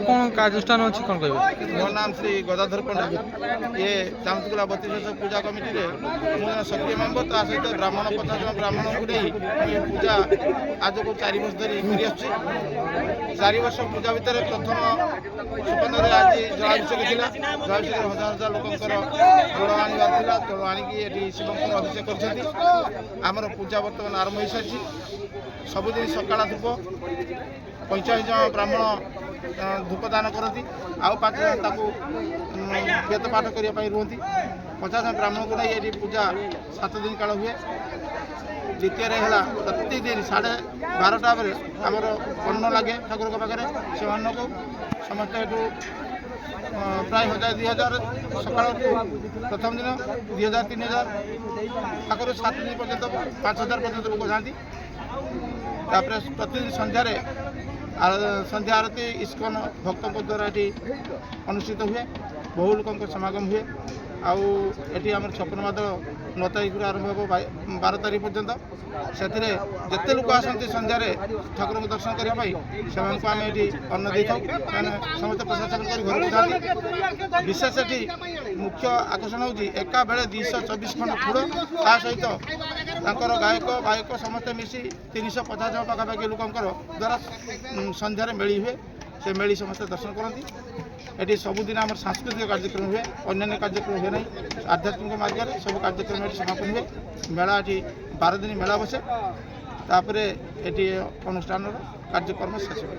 কোন କାର୍ଯ୍ୟାନୁଷ୍ଠାନ ଅଛି କ'ଣ କହିବେ? ମୋ ନାମ ଶ୍ରୀ ଗଦାଧର ପଣ୍ଡା। ଇଏ ଚାମୁତୁକୁଲା 32 ପୂଜା କମିଟିରେ ମୁଁ ଜଣେ ସକ୍ରିୟ ମେମ୍ବର, ତା ସହିତ ବ୍ରାହ୍ମଣ 50 ଜଣ ବ୍ରାହ୍ମଣଙ୍କୁ ନେଇ ଆମେ ପୂଜା ଆଜକୁ 4 ବର୍ଷ ଧରି କରି ଆସୁଛି। 4 ବର୍ଷ ପୂଜା ଭିତରେ ପ୍ରଥମ ସୁପନ୍ଦରେ ଆଜି ଜଳାଭିଷେକ ଥିଲା। ଜଳାଭିଷେକରେ ହଜାର ହଜାର ଲୋକଙ୍କର ଜଳ ଆଣିବାର ଥିଲା। ଜଳ ଆଣିକି ଏଠି ଶିବଙ୍କର ଅଭିଷେକ କରିଛନ୍ତି। ଆମର ପୂଜା ବର୍ତ୍ତମାନ ଆରମ୍ଭ ହୋଇସାରିଛି। ସବୁଦିନ ସକାଳ ଧୂପ 45 ଜଣ ବ୍ରାହ୍ମଣ ଧୂପଦାନ କରନ୍ତି। ଆଉ 5 ଜଣ ତାକୁ ବେଦ ପାଠ କରିବା ପାଇଁ ରୁହନ୍ତି। 50 ଜଣ ବ୍ରାହ୍ମଣଙ୍କୁ ନେଇ ଏଠି ପୂଜା 7 ଦିନ କାଳ ହୁଏ। ଦ୍ୱିତୀୟରେ ହେଲା ପ୍ରତିଦିନ 12:30 ବେଳେ ଆମର ଅନ୍ନ ଲାଗେ ଠାକୁରଙ୍କ ପାଖରେ। ସେ ଅନ୍ନକୁ ସମସ୍ତେ ଏଠୁ ପ୍ରାୟ 1000-2000 ସକାଳକୁ ପ୍ରଥମ ଦିନ 2000-3000 ପାଖରୁ 7 ଦିନ ପର୍ଯ୍ୟନ୍ତ 5000 ପର୍ଯ୍ୟନ୍ତ ଲୋକ ଯାଆନ୍ତି। ତାପରେ ପ୍ରତିଦିନ ସନ୍ଧ୍ୟାରେ ସନ୍ଧ୍ୟା ଆରତୀ ଇସ୍କନ ଭକ୍ତଙ୍କ ଦ୍ୱାରା ଏଠି ଅନୁଷ୍ଠିତ ହୁଏ। ବହୁ ଲୋକଙ୍କ ସମାଗମ ହୁଏ। ଆଉ ଏଠି ଆମର 56 ମାଦଳ 9 ତାରିଖରୁ ଆରମ୍ଭ ହେବ 12 ତାରିଖ ପର୍ଯ୍ୟନ୍ତ। ସେଥିରେ ଯେତେ ଲୋକ ଆସନ୍ତି ସନ୍ଧ୍ୟାରେ ଠାକୁରଙ୍କୁ ଦର୍ଶନ କରିବା ପାଇଁ ସେମାନଙ୍କୁ ଆମେ ଏଠି ଅନ୍ନ ଦେଇଥାଉ। ସେମାନେ ସମସ୍ତେ ପ୍ରଶାସନ କରି ଘରକୁ ଯାଆନ୍ତି। ବିଶେଷ ଏଠି ମୁଖ୍ୟ ଆକର୍ଷଣ ହେଉଛି ଏକା ବେଳେ 224 ଖଣ୍ଡ ଫୁଲ, ତା ସହିତ ତାଙ୍କର ଗାୟକ ବାୟକ ସମସ୍ତେ ମିଶି 350 ଜଣ ପାଖାପାଖି ଲୋକଙ୍କର ଦ୍ୱାରା ସନ୍ଧ୍ୟାରେ ମେଳି ହୁଏ। ସେ ମେଳି ସମସ୍ତେ ଦର୍ଶନ କରନ୍ତି। ଏଠି ସବୁଦିନ ଆମର ସାଂସ୍କୃତିକ କାର୍ଯ୍ୟକ୍ରମ ହୁଏ। ଅନ୍ୟାନ୍ୟ କାର୍ଯ୍ୟକ୍ରମ ହୁଏ ନାହିଁ। ଆଧ୍ୟାତ୍ମିକ ମାର୍ଗରେ ସବୁ କାର୍ଯ୍ୟକ୍ରମ ଏଠି ସମାପନ ହୁଏ। ମେଳା ଏଠି 12 ଦିନ ମେଳା ବସେ। ତାପରେ ଏଠି ଅନୁଷ୍ଠାନର କାର୍ଯ୍ୟକ୍ରମ ଶେଷ ହୁଏ।